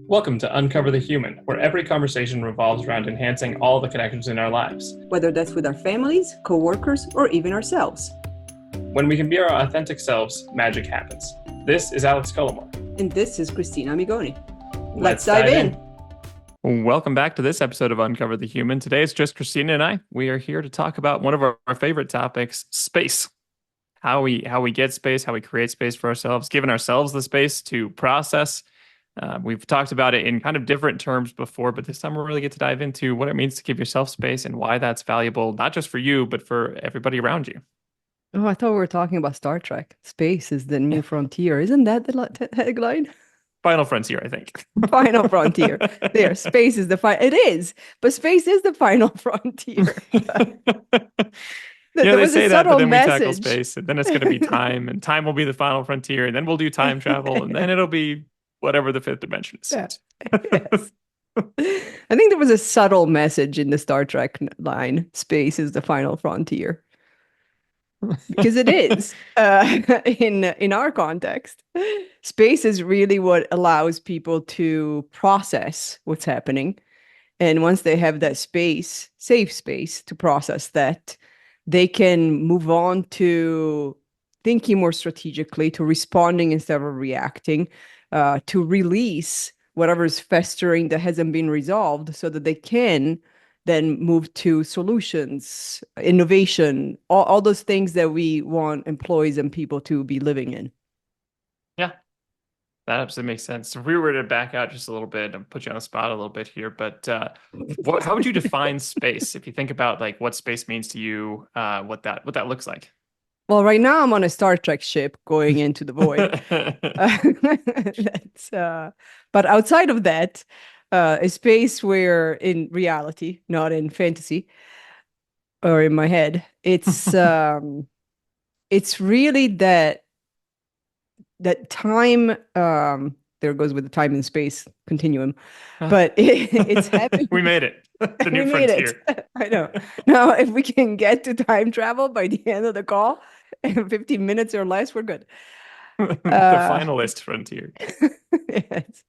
Welcome to Uncover the Human, where every conversation revolves around enhancing all the connections in our lives. Whether that's with our families, coworkers, or even ourselves. When we can be our authentic selves, magic happens. This is Alex Cullimore. And this is Christina Amigoni. Let's dive in. Welcome back to this episode of Uncover the Human. Today it's just Christina and I. We are here to talk about one of our favorite topics, space. How we get space, how we create space for ourselves, giving ourselves the space to process. We've talked about it in kind of different terms before, but this time we'll really get to dive into what it means to give yourself space and why that's valuable, not just for you, but for everybody around you. Oh, I thought we were talking about Star Trek. Space is the new frontier. Isn't that the tagline? Final frontier, I think. Final frontier. There, space is the final. It is, but space is the final frontier. Yeah, they say that, but then we tackle message. space, and then it's going to be time, and time will be the final frontier, and then we'll do time travel, and then it'll be whatever the fifth dimension is. Yeah. Yes. I think there was a subtle message in the Star Trek line. Space is the final frontier. Because it is in our context. Space is really what allows people to process what's happening. And once they have that space, safe space to process that, they can move on to thinking more strategically, to responding instead of reacting, to release whatever's festering that hasn't been resolved so that they can then move to solutions, innovation, all those things that we want employees and people to be living in. Yeah, that absolutely makes sense. If we were to back out just a little bit and put you on the spot a little bit here, but how would you define space if you think about like what space means to you, what that looks like? Well, right now I'm on a Star Trek ship going into the void. But outside of that, a space where in reality, not in fantasy or in my head, it's really that time. There goes with the time and space continuum, but it's happening. We made it. The new frontier. I know. Now, if we can get to time travel by the end of the call, 15 minutes or less, we're good. The finalist frontier. Yes.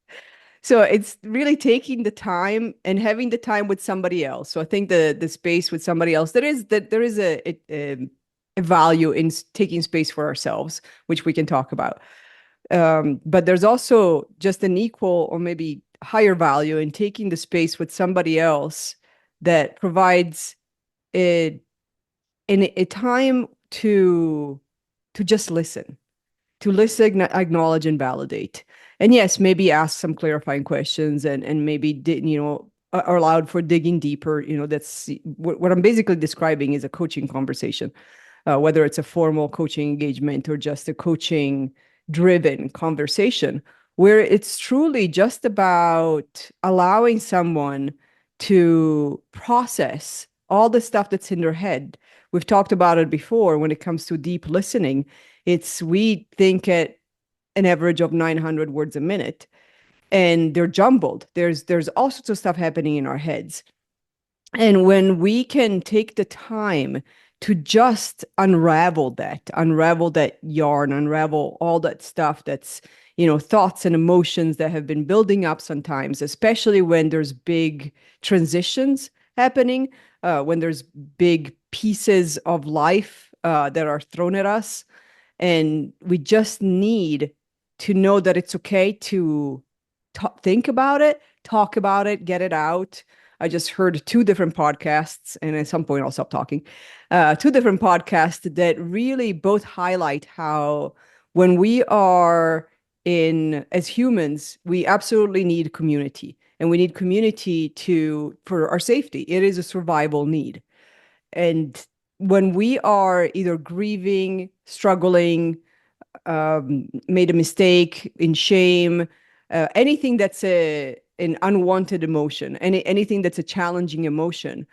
So it's really taking the time and having the time with somebody else. So I think the space with somebody else, there is a value in taking space for ourselves, which we can talk about. But there's also just an equal or maybe higher value in taking the space with somebody else that provides in a time to just listen, acknowledge, and validate. And yes, maybe ask some clarifying questions and maybe, are allowed for digging deeper. That's what I'm basically describing is a coaching conversation, whether it's a formal coaching engagement or just a coaching driven conversation where it's truly just about allowing someone to process all the stuff that's in their head. We've talked about it before when it comes to deep listening. We think at an average of 900 words a minute, and they're jumbled. There's all sorts of stuff happening in our heads. And when we can take the time to just unravel that yarn, unravel all that stuff that's, thoughts and emotions that have been building up sometimes, especially when there's big transitions happening, when there's big pieces of life that are thrown at us. And we just need to know that it's okay to think about it, talk about it, get it out. I just heard two different podcasts, and at some point I'll stop talking. Two different podcasts that really both highlight how when we are as humans, we absolutely need community, and we need community for our safety. It is a survival need. And when we are either grieving, struggling, made a mistake, in shame, anything that's an unwanted emotion, anything that's a challenging emotion,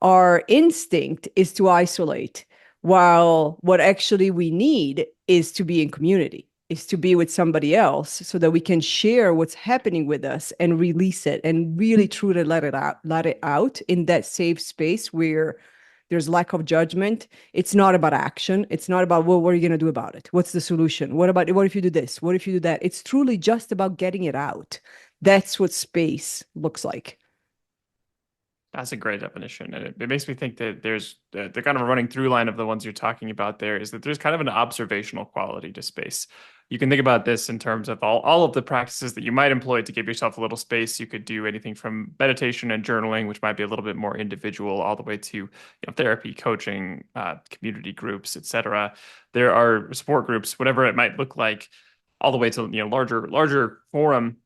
our instinct is to isolate, while what actually we need is to be in community, is to be with somebody else so that we can share what's happening with us and release it and really truly let it out in that safe space where there's lack of judgment. It's not about action. It's not about, well, what are you going to do about it? What's the solution? What if you do this? What if you do that? It's truly just about getting it out. That's what space looks like. That's a great definition. And it makes me think that there's the kind of a running through line of the ones you're talking about there is that there's kind of an observational quality to space. You can think about this in terms of all of the practices that you might employ to give yourself a little space. You could do anything from meditation and journaling, which might be a little bit more individual, all the way to therapy, coaching, community groups, etc. There are support groups, whatever it might look like, all the way to larger forum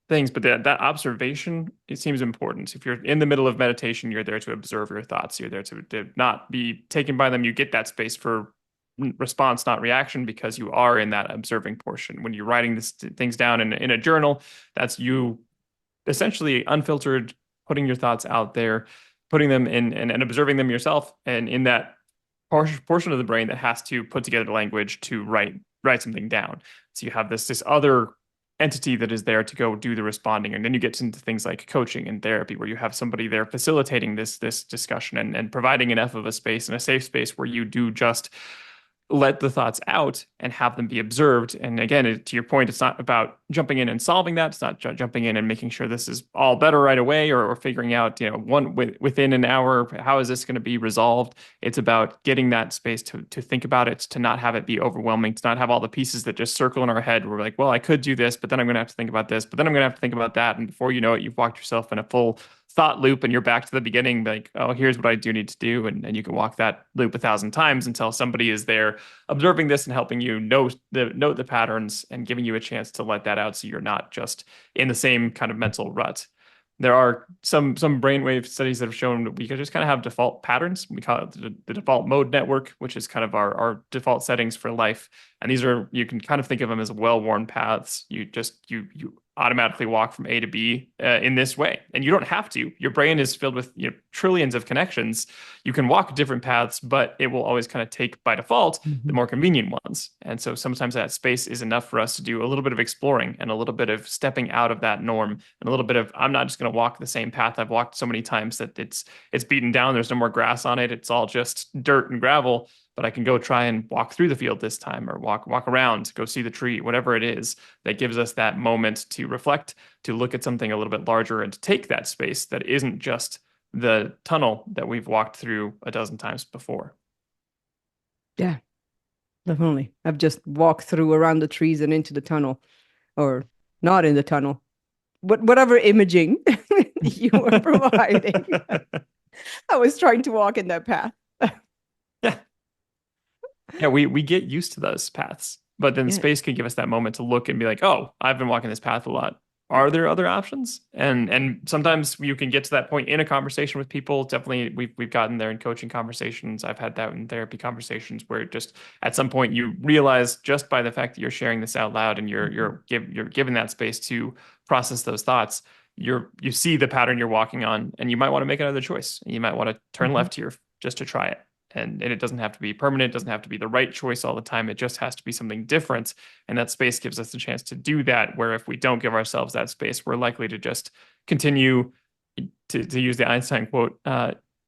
things, but that observation, it seems important. If you're in the middle of meditation, you're there to observe your thoughts. You're there to not be taken by them. You get that space for response, not reaction, because you are in that observing portion. When you're writing things down in a journal, that's you essentially unfiltered, putting your thoughts out there, putting them in and observing them yourself. And in that portion of the brain that has to put together language to write something down. So you have this other entity that is there to go do the responding. And then you get into things like coaching and therapy, where you have somebody there facilitating this discussion and providing enough of a space and a safe space where you do just let the thoughts out and have them be observed. And again, to your point, it's not about jumping in and solving that. It's not jumping in and making sure this is all better right away, or figuring out, within an hour, how is this going to be resolved? It's about getting that space to think about it, to not have it be overwhelming, to not have all the pieces that just circle in our head. We're like, well, I could do this, but then I'm going to have to think about this, but then I'm going to have to think about that. And before you know it, you've walked yourself in a full thought loop and you're back to the beginning, like, oh, here's what I do need to do. And you can walk that loop 1,000 times until somebody is there observing this and helping you note the patterns and giving you a chance to let that out, so you're not just in the same kind of mental rut. There are some brainwave studies that have shown that we can just kind of have default patterns. We call it the default mode network, which is kind of our default settings for life. And these are, you can kind of think of them as well-worn paths. You automatically walk from A to B in this way. And you don't have to. Your brain is filled with trillions of connections. You can walk different paths, but it will always kind of take by default the more convenient ones. And so sometimes that space is enough for us to do a little bit of exploring and a little bit of stepping out of that norm, and a little bit of, I'm not just going to walk the same path I've walked so many times that it's beaten down. There's no more grass on it. It's all just dirt and gravel. But I can go try and walk through the field this time, or walk around, go see the tree, whatever it is that gives us that moment to reflect, to look at something a little bit larger, and to take that space that isn't just the tunnel that we've walked through 12 times before. Yeah, definitely. I've just walked through around the trees and into the tunnel, or not in the tunnel. Whatever imaging you were providing. I was trying to walk in that path. Yeah. Yeah, we get used to those paths, but then Yeah. space can give us that moment to look and be like, oh, I've been walking this path a lot. Are there other options? And sometimes you can get to that point in a conversation with people. Definitely, we've gotten there in coaching conversations. I've had that in therapy conversations, where just at some point you realize, just by the fact that you're sharing this out loud and you're given that space to process those thoughts, you see the pattern you're walking on, and you might want to make another choice. You might want to turn left here just to try it. And it doesn't have to be permanent, it doesn't have to be the right choice all the time. It just has to be something different. And that space gives us the chance to do that, where if we don't give ourselves that space, we're likely to just continue, to use the Einstein quote,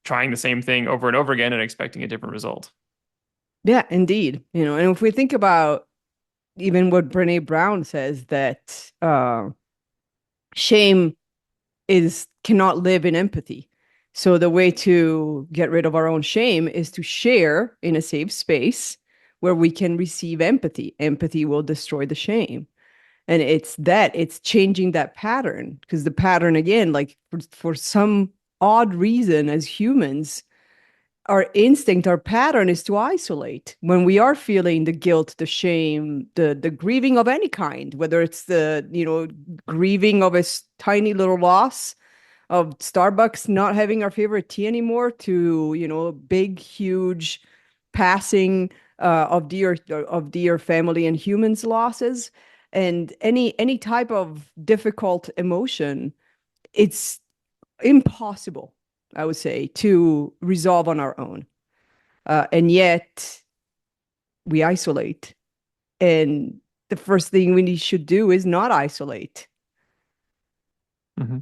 trying the same thing over and over again and expecting a different result. Yeah, indeed. And if we think about even what Brene Brown says, that shame cannot live in empathy. So the way to get rid of our own shame is to share in a safe space where we can receive empathy. Empathy will destroy the shame. And it's changing that pattern, because the pattern, again, like for some odd reason, as humans, our instinct, our pattern is to isolate when we are feeling the guilt, the shame, the grieving of any kind, whether it's the grieving of a tiny little loss of Starbucks not having our favorite tea anymore, to big huge passing of dear family and humans losses, and any type of difficult emotion. It's impossible, I would say, to resolve on our own, and yet we isolate. And the first thing we should do is not isolate. Mm-hmm.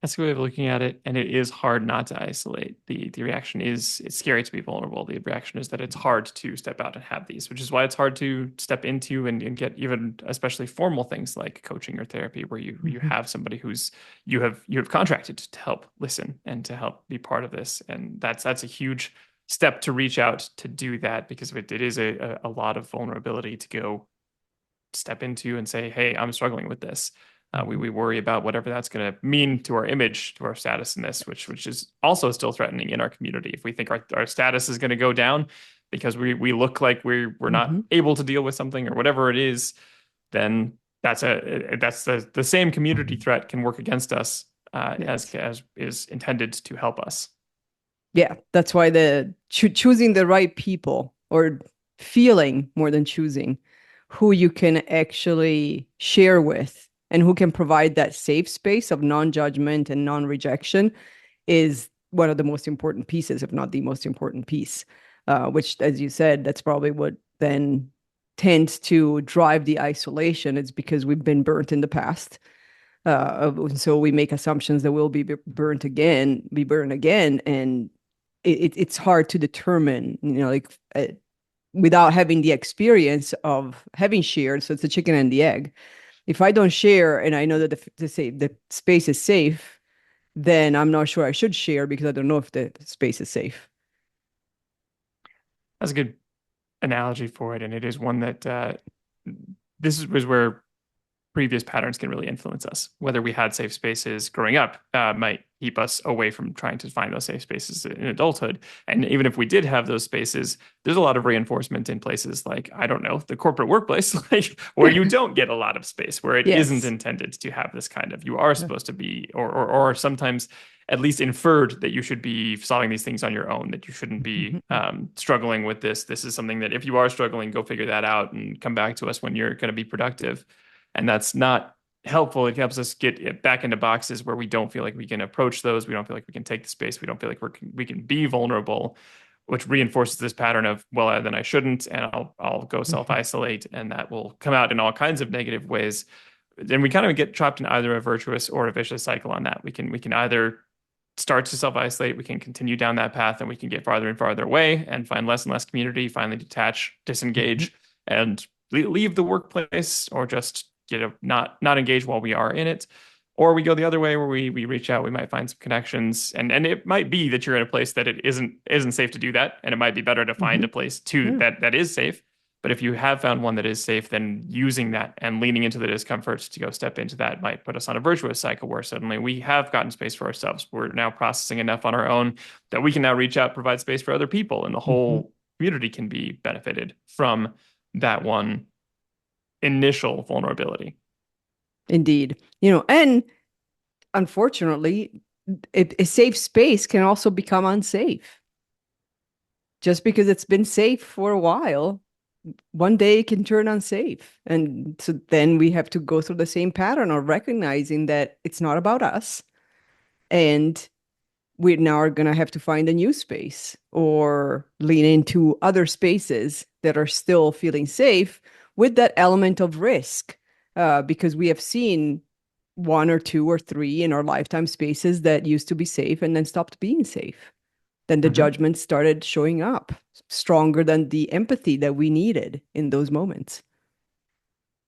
That's a good way of looking at it, and it is hard not to isolate. The reaction is it's scary to be vulnerable. The reaction is that it's hard to step out and have these, which is why it's hard to step into and get even especially formal things like coaching or therapy, where you Mhm. have somebody who's you have contracted to help listen and to help be part of this. And that's a huge step to reach out to do that because it is a lot of vulnerability to go step into and say, hey, I'm struggling with this. Mhm. We worry about whatever that's going to mean to our image, to our status in this, which is also still threatening in our community. If we think our status is going to go down because we look like we're not Mhm. able to deal with something or whatever it is, then that's the same community threat can work against us Yes. as is intended to help us. Yeah, that's why the choosing the right people, or feeling more than choosing who you can actually share with and who can provide that safe space of non-judgment and non-rejection is one of the most important pieces, if not the most important piece. Which, as you said, that's probably what then tends to drive the isolation. It's because we've been burnt in the past. So we make assumptions that we'll be burned again, and it's hard to determine, like, without having the experience of having shared. So it's the chicken and the egg. If I don't share and I know that the space is safe, then I'm not sure I should share because I don't know if the space is safe. That's a good analogy for it, and it is one that was where previous patterns can really influence us. Whether we had safe spaces growing up might keep us away from trying to find those safe spaces in adulthood. And even if we did have those spaces, there's a lot of reinforcement in places like, I don't know, the corporate workplace, like where you don't get a lot of space, where it isn't Yes. intended to have this kind of, you are Yeah. supposed to be, or sometimes at least inferred that you should be solving these things on your own, that you shouldn't be Mhm. struggling with this. This is something that if you are struggling, go figure that out and come back to us when you're going to be productive. And that's not helpful. It helps us get back into boxes where we don't feel like we can approach those. We don't feel like we can take the space. We don't feel like we can be vulnerable, which reinforces this pattern of, well, then I shouldn't, and I'll go Mhm. self-isolate, and that will come out in all kinds of negative ways. Then we kind of get trapped in either a virtuous or a vicious cycle on that. We can either start to self-isolate, we can continue down that path, and we can get farther and farther away and find less and less community, finally detach, Mhm. disengage, and leave the workplace, or just not engage while we are in it. Or we go the other way where we reach out, we might find some connections, and it might be that you're in a place that it isn't safe to do that, and it might be better to find a Mhm. place to Yeah. that is safe. But if you have found one that is safe, then using that and leaning into the discomfort to go step into that might put us on a virtuous cycle where suddenly we have gotten space for ourselves. We're now processing enough on our own that we can now reach out, provide space for other people, and the Mhm. whole community can be benefited from that one initial vulnerability. Indeed. And unfortunately, a safe space can also become unsafe. Just because it's been safe for a while, one day it can turn unsafe. And so then we have to go through the same pattern of recognizing that it's not about us. And we now are going to have to find a new space or lean into other spaces that are still feeling safe with that element of risk. Because we have seen one or two or three in our lifetime spaces that used to be safe and then stopped being safe. Then the Mhm. judgment started showing up stronger than the empathy that we needed in those moments.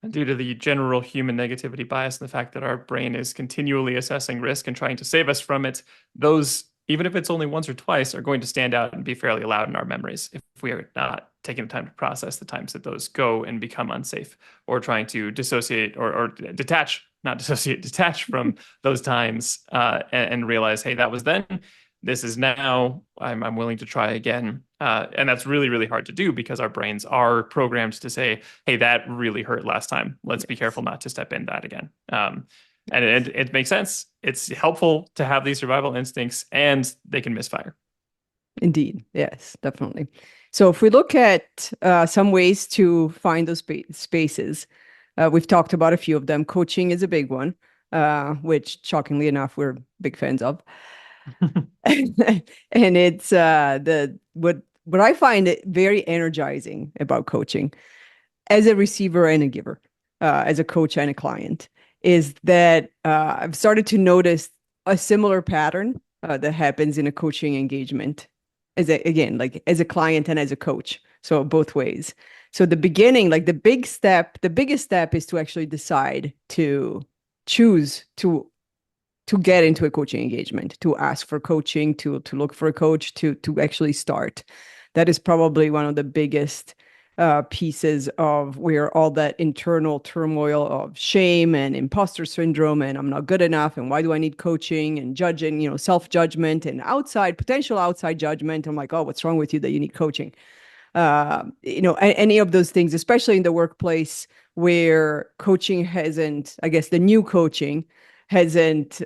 Due to the general human negativity bias and the fact that our brain is continually assessing risk and trying to save us from it, those, even if it's only once or twice, are going to stand out and be fairly loud in our memories if we are not taking the time to process the times that those go and become unsafe, or trying to dissociate or detach, not dissociate, detach from those times and realize, hey, that was then. This is now. I'm willing to try again. And that's really, really hard to do because our brains are programmed to say, hey, that really hurt last time. Let's be Yes. careful not to step in that again. And Yes. it makes sense. It's helpful to have these survival instincts, and they can misfire. Indeed. Yes, definitely. So if we look at some ways to find those spaces, we've talked about a few of them. Coaching is a big one, which shockingly enough, we're big fans of. And it's the what I find it very energizing about coaching as a receiver and a giver, as a coach and a client, is that I've started to notice. a similar pattern that happens in a coaching engagement again, like as a client and as a coach. So both ways. So the beginning, like the biggest step is to actually decide to choose to get into a coaching engagement, to ask for coaching, to look for a coach, to actually start. That is probably one of the biggest pieces of where all that internal turmoil of shame and imposter syndrome and I'm not good enough and why do I need coaching and judging, self-judgment and potential outside judgment. I'm like, oh, what's wrong with you that you need coaching? Any of those things, especially in the workplace where coaching hasn't, I guess the new coaching hasn't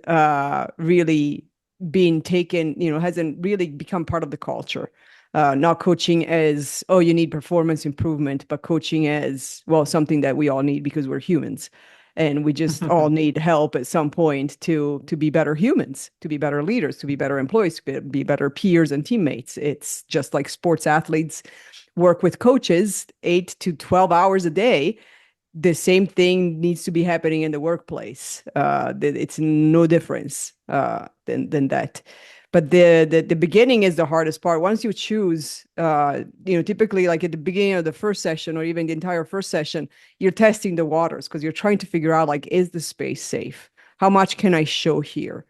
really been taken, hasn't really become part of the culture. Not coaching as, oh, you need performance improvement, but coaching as, well, something that we all need because we're humans. And we just all need help at some point to be better humans, to be better leaders, to be better employees, to be better peers and teammates. It's just like sports athletes work with coaches 8 to 12 hours a day. The same thing needs to be happening in the workplace. It's no difference than that. But the beginning is the hardest part. Once you choose, typically like at the beginning of the first session or even the entire first session, you're testing the waters because you're trying to figure out like, is the space safe? How much can I show here?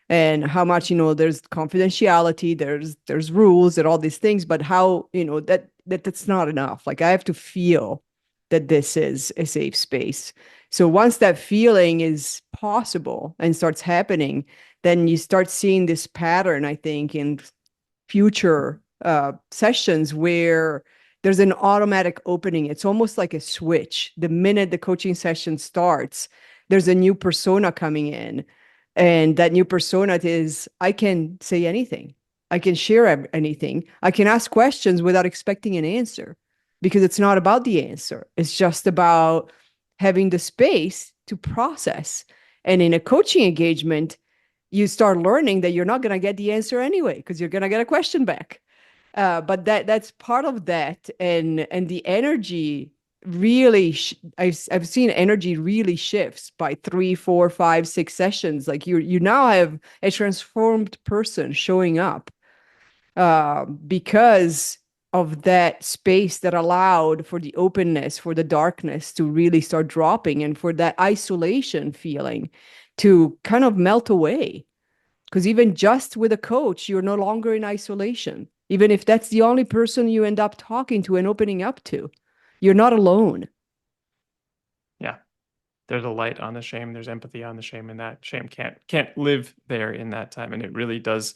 And how much, there's confidentiality, there's rules and all these things, but how, that's not enough. Like I have to feel that this is a safe space. So once that feeling is possible and starts happening, then you start seeing this pattern, I think, in future sessions where there's an automatic opening. It's almost like a switch. The minute the coaching session starts, there's a new persona coming in. And that new persona is I can say anything. I can share anything. I can ask questions without expecting an answer because it's not about the answer. It's just about having the space to process. And in a coaching engagement, you start learning that you're not going to get the answer anyway because you're going to get a question back. But that's part of that, and the energy really I've seen energy really shifts by 3, 4, 5, 6 sessions. Like you now have a transformed person showing up because of that space that allowed for the openness, for the darkness to really start dropping, and for that isolation feeling to kind of melt away. Because even just with a coach, you're no longer in isolation. Even if that's the only person you end up talking to and opening up to, you're not alone. Yeah. There's a light on the shame, there's empathy on the shame, and that shame can't live there in that time. And it really does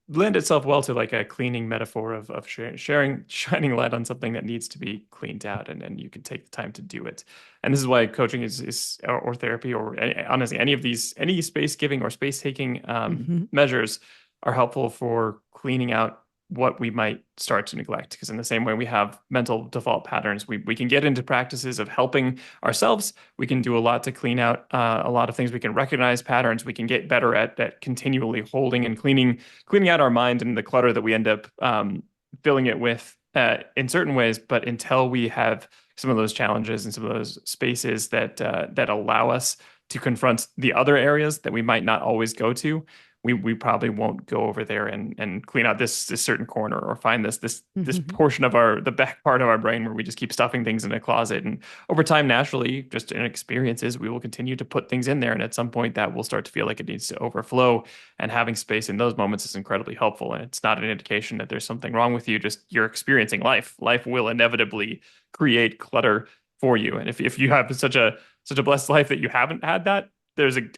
lend itself well to like a cleaning metaphor of sharing shining light on something that needs to be cleaned out, and then you can take the time to do it. And this is why coaching is or therapy or honestly any space giving or space taking Mm-hmm. measures are helpful for cleaning out what we might start to neglect. Because in the same way we have mental default patterns, we can get into practices of helping ourselves. We can do a lot to clean out a lot of things. We can recognize patterns. We can get better at continually holding and cleaning out our mind and the clutter that we end up filling it with in certain ways. But until we have some of those challenges and some of those spaces that allow us to confront the other areas that we might not always go to, we probably won't go over there and clean out this certain corner or find this Mm-hmm. portion of the back part of our brain where we just keep stuffing things in a closet. And over time, naturally, just in experiences, we will continue to put things in there. And at some point that will start to feel like it needs to overflow. And having space in those moments is incredibly helpful. And it's not an indication that there's something wrong with you, just you're experiencing life. Life will inevitably create clutter for you. And if you have such a blessed life that you haven't had that,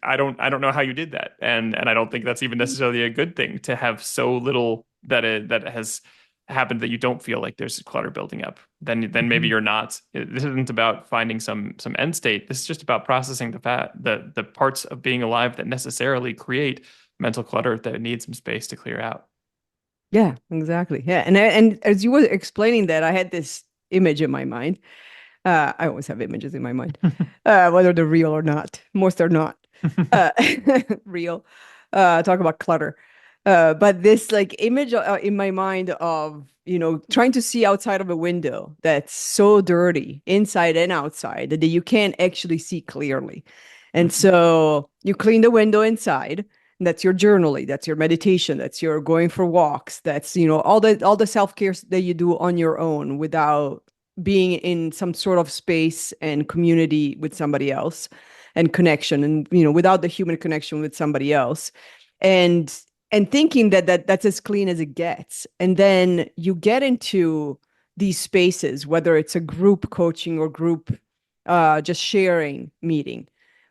I don't know how you did that, and I don't think that's even necessarily a good thing to have so little that has happened that you don't feel like there's clutter building up. Then maybe Mm-hmm. you're not. This isn't about finding some end state. This is just about processing the parts of being alive that necessarily create mental clutter that need some space to clear out. Yeah, exactly. Yeah, and as you were explaining that, I had this image in my mind. I always have images in my mind, whether they're real or not. Most are not uh, real. Talk about clutter. But this like image in my mind of, trying to see outside of a window that's so dirty, inside and outside, that you can't actually see clearly. And Mhm. so you clean the window inside, That's your journaling, that's your meditation, that's your going for walks, that's, all the self-care that you do on your own without being in some sort of space and community with somebody else and connection and without the human connection with somebody else. And thinking that's as clean as it gets. And then you get into these spaces, whether it's a group coaching or group just sharing meeting,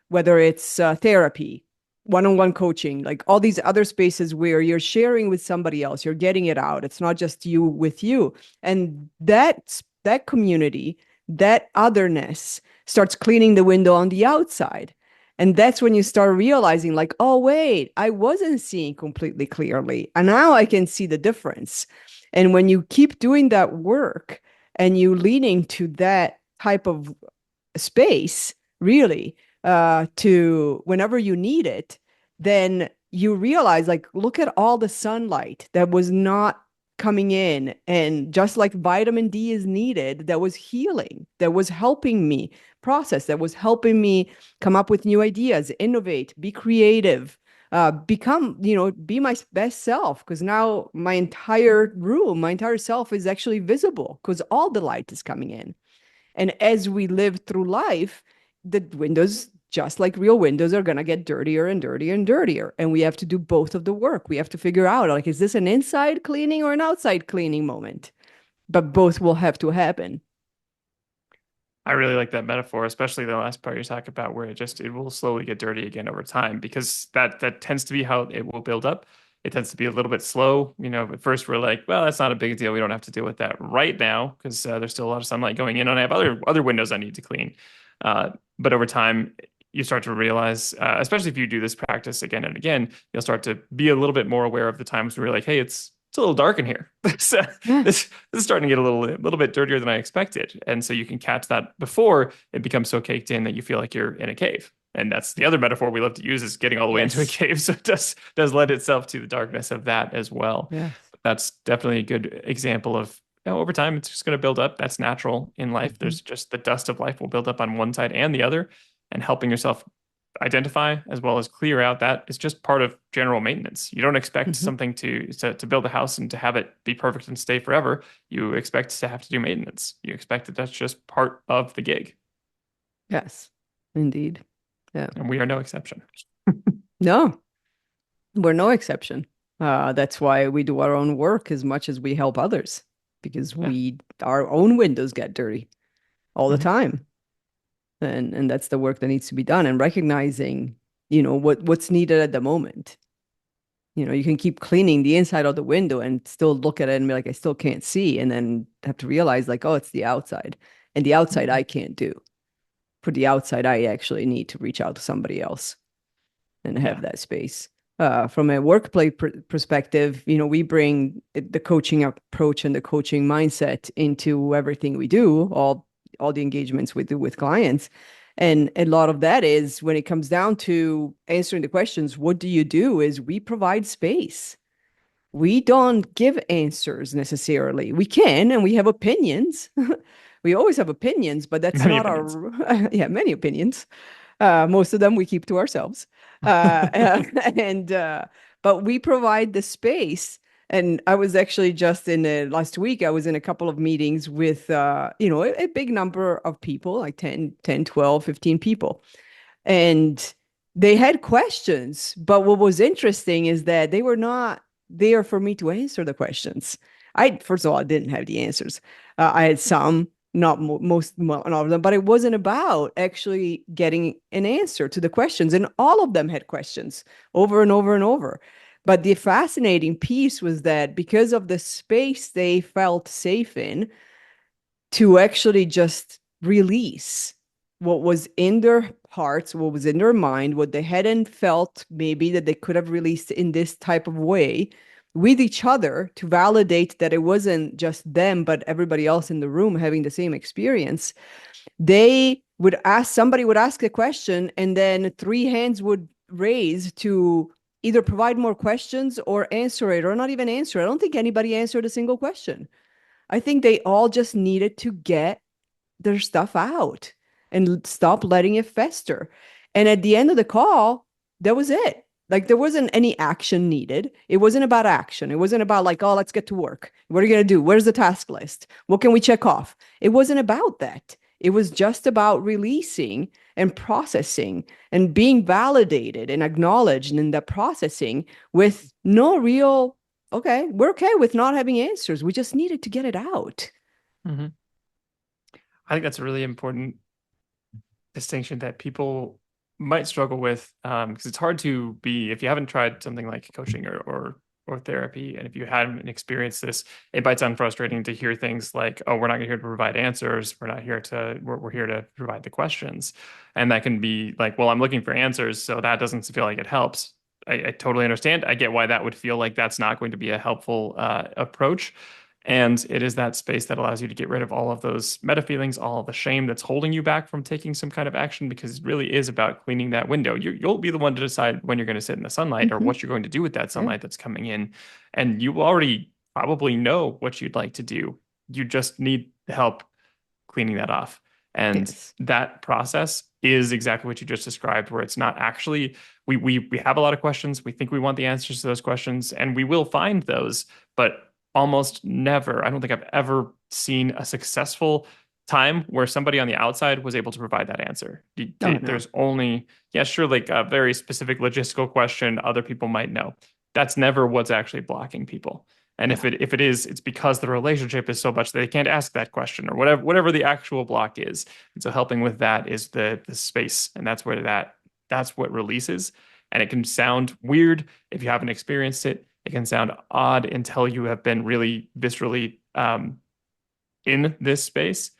whether it's therapy, one-on-one coaching, like all these other spaces where you're sharing with somebody else, you're getting it out. It's not just you with you. And that community, that otherness starts cleaning the window on the outside. And that's when you start realizing, like, oh, wait, I wasn't seeing completely clearly. And now I can see the difference. And when you keep doing that work and you leaning to that type of space, really, to whenever you need it, then you realize, like, look at all the sunlight that was not coming in. And just like vitamin D is needed, that was healing, that was helping me process, that was helping me come up with new ideas, innovate, be creative, become, be my best self. Because now my entire room, my entire self is actually visible because all the light is coming in. And as we live through life, the windows, just like real windows, are going to get dirtier and dirtier and dirtier. And we have to do both of the work. We have to figure out, like, is this an inside cleaning or an outside cleaning moment? But both will have to happen. I really like that metaphor, especially the last part you talk about where it will slowly get dirty again over time because that tends to be how it will build up. It tends to be a little bit slow. At first we're like, well, that's not a big deal. We don't have to deal with that right now because there's still a lot of sunlight going in and I have other windows I need to clean. But over time, you start to realize, especially if you do this practice again and again, you'll start to be a little bit more aware of the times where you're like, hey, it's a little dark in here. So Yeah. this is starting to get a little bit dirtier than I expected. And so you can catch that before it becomes so caked in that you feel like you're in a cave. And that's the other metaphor we love to use is getting all the way into a Yes. cave. So it does lend itself to the darkness of that as well. Yes. But that's definitely a good example of over time it's just going to build up. That's natural in life. Mhm. There's just the dust of life will build up on one side and the other, and helping yourself identify as well as clear out that is just part of general maintenance. You don't expect Mhm. something to build a house and to have it be perfect and stay forever. You expect to have to do maintenance. You expect that that's just part of the gig. Yes, indeed. Yeah. And we are no exception. No, we're no exception. That's why we do our own work as much as we help others, because Yeah. our own windows get dirty all the Mhm. time. And that's the work that needs to be done, and recognizing, what's needed at the moment. You can keep cleaning the inside of the window and still look at it and be like, I still can't see, and then have to realize, like, oh, it's the outside. And the outside I can't do. For the outside, I actually need to reach out to somebody else and have Yeah. that space. From a workplace perspective, we bring the coaching approach and the coaching mindset into everything we do, all the engagements we do with clients. And a lot of that is when it comes down to answering the questions, what do you do? Is we provide space. We don't give answers necessarily. We can, and we have opinions. We always have opinions, but that's Many not opinions. our, yeah, many opinions. Most of them we keep to ourselves. Uh, and but we provide the space. And I was actually just in last week, I was in a couple of meetings with a big number of people, like 12, 15 people. And they had questions, but what was interesting is that they were not there for me to answer the questions. First of all, I didn't have the answers. I had some, not not all of them, but it wasn't about actually getting an answer to the questions. And all of them had questions over and over and over. But the fascinating piece was that because of the space they felt safe in, to actually just release what was in their hearts, what was in their mind, what they hadn't felt maybe that they could have released in this type of way with each other, to validate that it wasn't just them, but everybody else in the room having the same experience. Somebody would ask a question, and then three hands would raise to either provide more questions or answer it, or not even answer. I don't think anybody answered a single question. I think they all just needed to get their stuff out and stop letting it fester. And at the end of the call, that was it. Like there wasn't any action needed. It wasn't about action. It wasn't about like, oh, let's get to work. What are you going to do? Where's the task list? What can we check off? It wasn't about that. It was just about releasing and processing and being validated and acknowledged in that processing with no real, okay, we're okay with not having answers. We just needed to get it out. Hmm. I think that's a really important distinction that people might struggle with because it's hard to be if you haven't tried something like coaching or therapy, and if you haven't experienced this, it might sound frustrating to hear things like, "Oh, we're not here to provide answers. We're not here to. We're here to provide the questions," and that can be like, "Well, I'm looking for answers, so that doesn't feel like it helps." I totally understand. I get why that would feel like that's not going to be a helpful approach. And it is that space that allows you to get rid of all of those meta feelings, all of the shame that's holding you back from taking some kind of action, because it really is about cleaning that window. You'll be the one to decide when you're going to sit in the sunlight or Hmm. what you're going to do with that Yeah. sunlight that's coming in. And you already probably know what you'd like to do. You just need help cleaning that off. And Yes. that process is exactly what you just described, where it's not actually, we have a lot of questions. We think we want the answers to those questions, and we will find those, but almost never, I don't think I've ever seen a successful time where somebody on the outside was able to provide that answer. Oh no. There's only, yeah, sure, like a very specific logistical question other people might know. That's never what's actually blocking people. And Yeah. if it is, it's because the relationship is so much that they can't ask that question or whatever the actual block is. And so helping with that is the space, and that's where that's what releases. And it can sound weird if you haven't experienced it. It can sound odd until you have been really viscerally in this space.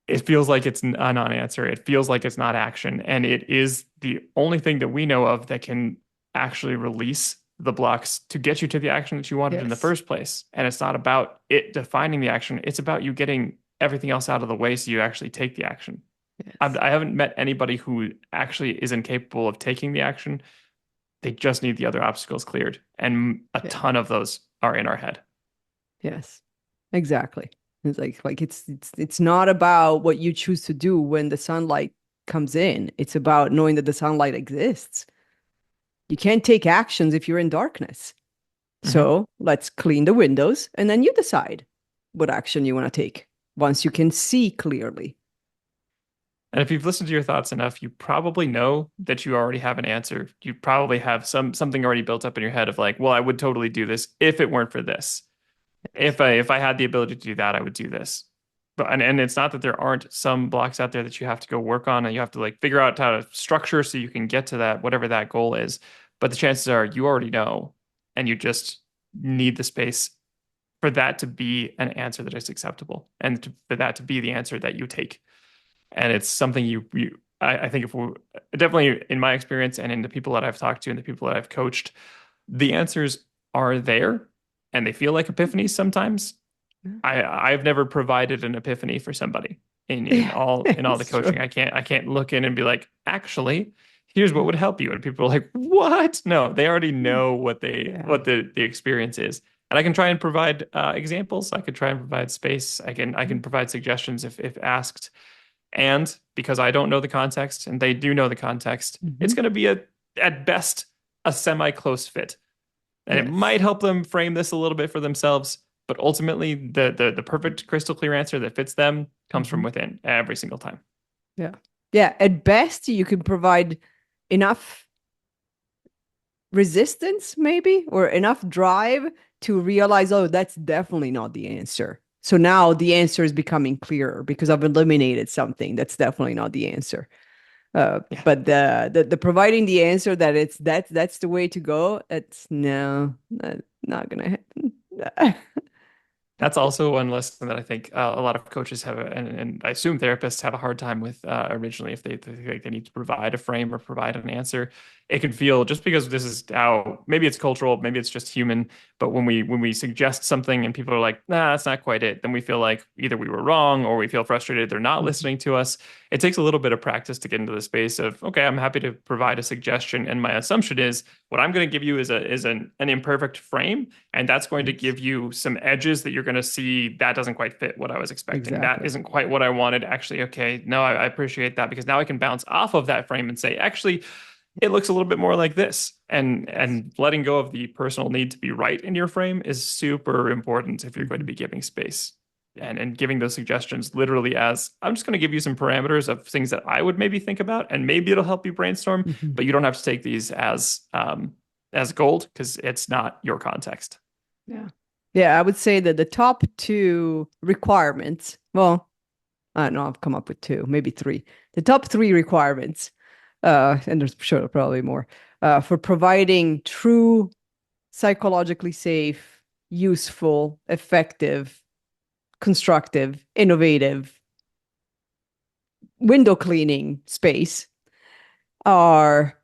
It feels like it's a non-answer. It feels like it's not action, and it is the only thing that we know of that can actually release the blocks to get you to the action that you wanted in the Yes. first place. And it's not about it defining the action. It's about you getting everything else out of the way so you actually take the action. Yes. I haven't met anybody who actually is incapable of taking the action. They just need the other obstacles cleared, and a Yeah. ton of those are in our head. Yes. Exactly. It's like it's not about what you choose to do when the sunlight comes in. It's about knowing that the sunlight exists. You can't take actions if you're in darkness. Mhm. So let's clean the windows and then you decide what action you want to take once you can see clearly. And if you've listened to your thoughts enough, you probably know that you already have an answer. You probably have something already built up in your head of like, well, I would totally do this if it weren't for this. If I had the ability to do that, I would do this. But and it's not that there aren't some blocks out there that you have to go work on and you have to like figure out how to structure so you can get to that whatever that goal is. But the chances are you already know, and you just need the space for that to be an answer that is acceptable, and for that to be the answer that you take. And it's something I think if we definitely in my experience and in the people that I've talked to and the people that I've coached, the answers are there and they feel like epiphanies sometimes. I've never provided an epiphany for somebody Yeah, in all the it's true. coaching. I can't look in and be like, actually, here's what would help you. And people are like, what? No, they already know Yeah. what the experience is. And I can try and provide examples. I could try and provide space. I can provide suggestions if asked. And because I don't know the context and they do know the context, it's Hmm. going to be at best a semi-close fit. And it Yes. might help them frame this a little bit for themselves, but ultimately the perfect crystal clear answer that fits them comes from Hmm. within every single time. Yeah. Yeah. At best, you can provide enough resistance, maybe, or enough drive to realize, oh, that's definitely not the answer. So now the answer is becoming clearer because I've eliminated something that's definitely not the answer. Yeah. But the providing the answer that that's the way to go, it's no, not gonna happen. That's also one lesson that I think a lot of coaches have, and I assume therapists have a hard time with originally if they think like they need to provide a frame or provide an answer. It can feel just because this is how maybe it's cultural, maybe it's just human, but when we suggest something and people are like, nah, that's not quite it, then we feel like either we were wrong or we feel frustrated they're not Mhm. listening to us. It takes a little bit of practice to get into the space of, okay, I'm happy to provide a suggestion, and my assumption is what I'm going to give you is an imperfect frame, and that's going to Yes, give you some edges that you're going to see that doesn't quite fit what I was expecting. That exactly. isn't quite what I wanted. Actually, okay, no, I appreciate that because now I can bounce off of that frame and say, actually, it looks a little bit more like this. And letting go of the personal need to be right in your frame is super important if you're going to Mhm. be giving space. And giving those suggestions literally as I'm just going to give you some parameters of things that I would maybe think about, and maybe it'll help you brainstorm, Mhm. but you don't have to take these as gold because it's not your context. Yeah. Yeah, I would say that the top two requirements, well, I don't know, I've come up with two, maybe three. The top three requirements, and there's sure probably more, for providing true psychologically safe, useful, effective, constructive, innovative window cleaning space are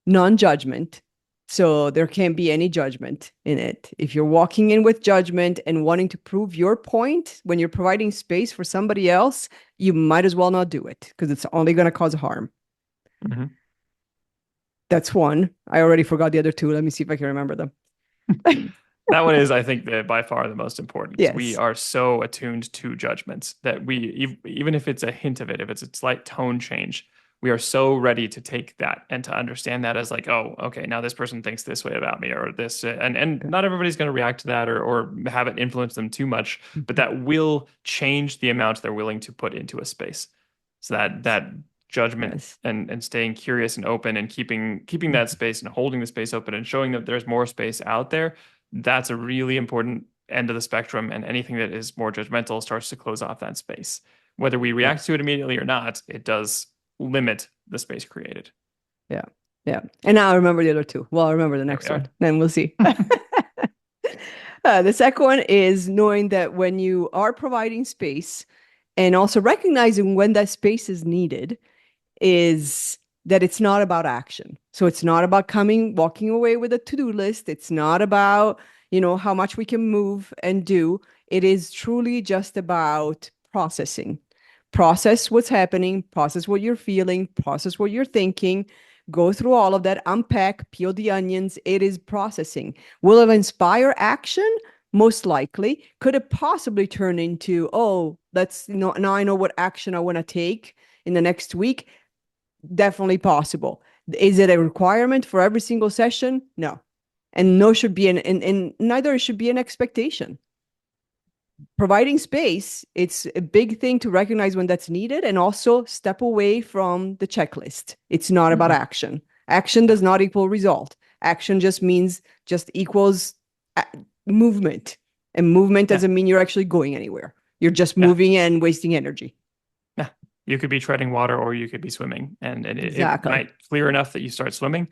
non-judgment. So there can't be any judgment in it. If you're walking in with judgment and wanting to prove your point when you're providing space for somebody else, you might as well not do it because it's only going to cause harm. Mhm. That's one. I already forgot the other two. Let me see if I can remember them. That one is, I think, by far the most important because we Yes. are so attuned to judgments that even if it's a hint of it, if it's a slight tone change, we are so ready to take that and to understand that as like, oh, okay, now this person thinks this way about me or this, and Yeah. not everybody's going to react to that or have it influence them too much, but Mhm. that will change the amount they're willing to put into a space. So that judgment Yes. and staying curious and open and keeping that Mhm. space and holding the space open and showing that there's more space out there, that's a really important end of the spectrum. And anything that is more judgmental starts to close off that space. Whether we Yeah. react to it immediately or not, it does limit the space created. Yeah. Yeah. And now I remember the other two. Well, I remember the There we next are. one. Then we'll see. The second one is knowing that when you are providing space and also recognizing when that space is needed, is that it's not about action. So it's not about walking away with a to-do list. It's not about, how much we can move and do. It is truly just about processing. Process what's happening, process what you're feeling, process what you're thinking, go through all of that, unpack, peel the onions. It is processing. Will it inspire action? Most likely. Could it possibly turn into, oh, now I know what action I want to take in the next week? Definitely possible. Is it a requirement for every single session? No. And no should be and neither should be an expectation. Providing space, it's a big thing to recognize when that's needed and also step away from the checklist. It's not about Mhm. action. Action Yeah. does not equal result. Action just equals a- movement. And movement Yeah. doesn't mean you're actually going anywhere. You're just Yeah. moving and wasting energy. Yeah. You could be treading water or you could be swimming. And it Exactly. might clear enough that you start swimming.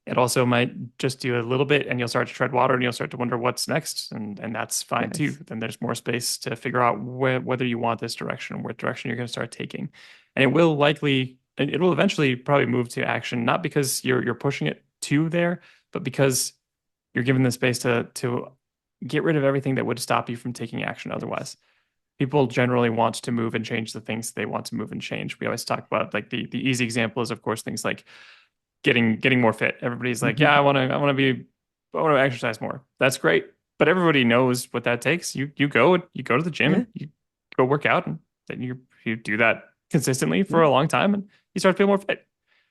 It also might just do a little bit and you'll start to tread water and you'll start to wonder what's next. And that's fine too. Yes. Then there's more space to figure out whether you want this direction, what direction you're going to start taking. And it will eventually probably move to action, not because you're pushing it to there, but because you're given the space to get rid of everything that would stop you from taking action Yes. otherwise. People generally want to move and change the things they want to move and change. We always talk about like the easy example is of course things like getting more fit. Everybody's like, yeah, Mhm. I want to exercise more. That's great, but everybody knows what that takes. You go to the gym Yeah. and you go work out, and then you do that consistently for Yeah. a long time, and you start to feel more fit.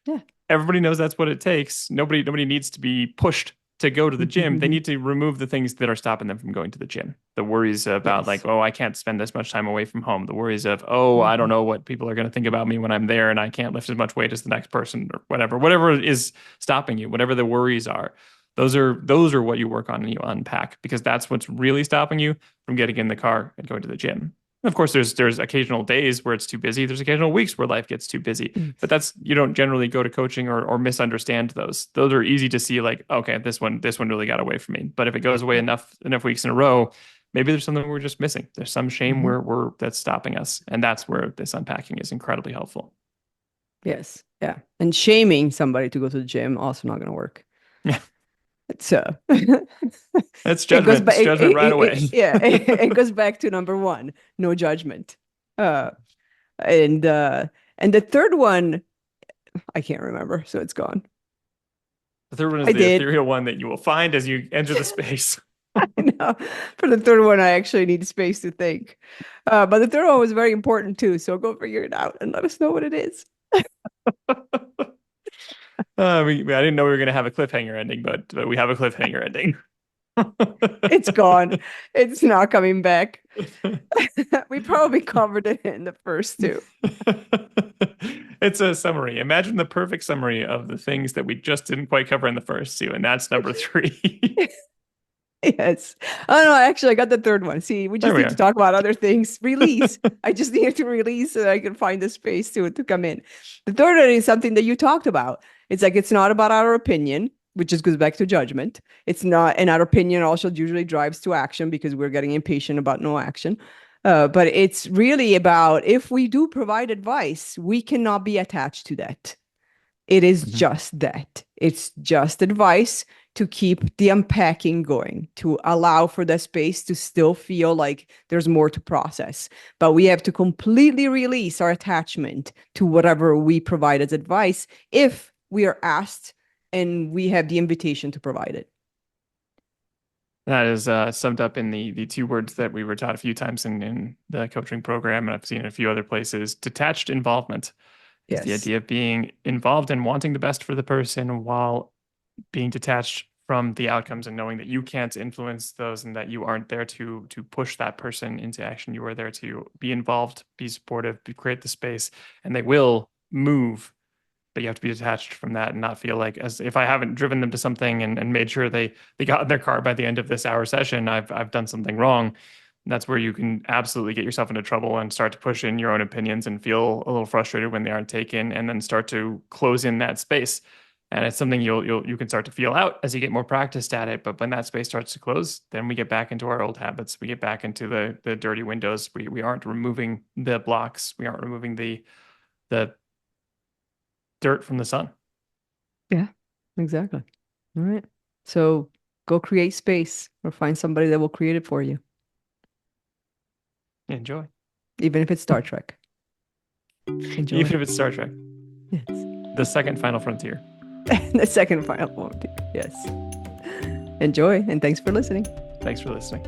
Yeah. Everybody knows that's what it takes. Nobody needs to be pushed to go to the gym. They need to remove the things that are stopping them from going to the gym. The worries about like, Yes. oh, I can't spend this much time away from home. The worries of, oh, I don't Mhm. know what people are going to think about me when I'm there and I can't lift as much weight as the next person or whatever. Whatever is stopping you, whatever the worries are. Those are what you work on and you unpack because that's what's really stopping you from getting in the car and going to the gym. Of course, there's occasional days where it's too busy. There's occasional weeks where life gets too busy. But Yes. that's you don't generally go to coaching or misunderstand those. Those are easy to see like, okay, this one really got away from me. But if it goes away enough weeks in a row, maybe there's something we're just missing. There's some shame Mhm. where we're that's stopping us. And that's where this unpacking is incredibly helpful. Yes. Yeah. And shaming somebody to go to the gym also not going to work. Yeah. So It's it goes judgment. back. It's judgment right away. Yeah, it goes back to number one: no judgment. Uh, and uh, and the third one, I can't remember, so it's gone. The third one is I the did. ethereal one that you will find as you enter the space. I know. For the third one, I actually need space to think. But the third one was very important too. So go figure it out and let us know what it is. I didn't know we were going to have a cliffhanger ending, but we have a cliffhanger ending. It's gone. It's not coming back. We probably covered it in the first two. It's a summary. Imagine the perfect summary of the things that we just didn't quite cover in the first two, and that's number three. Yes. Oh no, actually, I got the third one. See, we There just we need to are. talk about other things. Release. I just need to release so that I can find the space to come in. The third one is something that you talked about. It's like it's not about our opinion, which just goes back to judgment. It's not, and our opinion also usually drives to action because we're getting impatient about no action. But it's really about if we do provide advice, we cannot be attached to that. It is Mhm. just that. It's just advice to keep the unpacking going, to allow for the space to still feel like there's more to process. But we have to completely release our attachment to whatever we provide as advice if we are asked and we have the invitation to provide it. That is summed up in the two words that we were taught a few times in the coaching program, and I've seen in a few other places. Detached involvement is the Yes. idea of being involved and wanting the best for the person while being detached from the outcomes and knowing that you can't influence those and that you aren't there to push that person into action. You are there to be involved, be supportive, create the space, and they will move, but you have to be detached from that and not feel like as if I haven't driven them to something and made sure they got in their car by the end of this hour session, I've done something wrong. And that's where you can absolutely get yourself into trouble and start to push in your own opinions and feel a little frustrated when they aren't taken, and then start to close in that space. And it's something you can start to feel out as you get more practiced at it. But when that space starts to close, then we get back into our old habits. We get back into the dirty windows. We aren't removing the blocks. We aren't removing the dirt from the sun. Yeah, exactly. All right. So go create space or find somebody that will create it for you, Enjoy. even if it's Star Trek. Even Enjoy. if it's Star Trek, Yes. the second final frontier. The second final one. Yes. Enjoy and thanks for listening. Thanks for listening.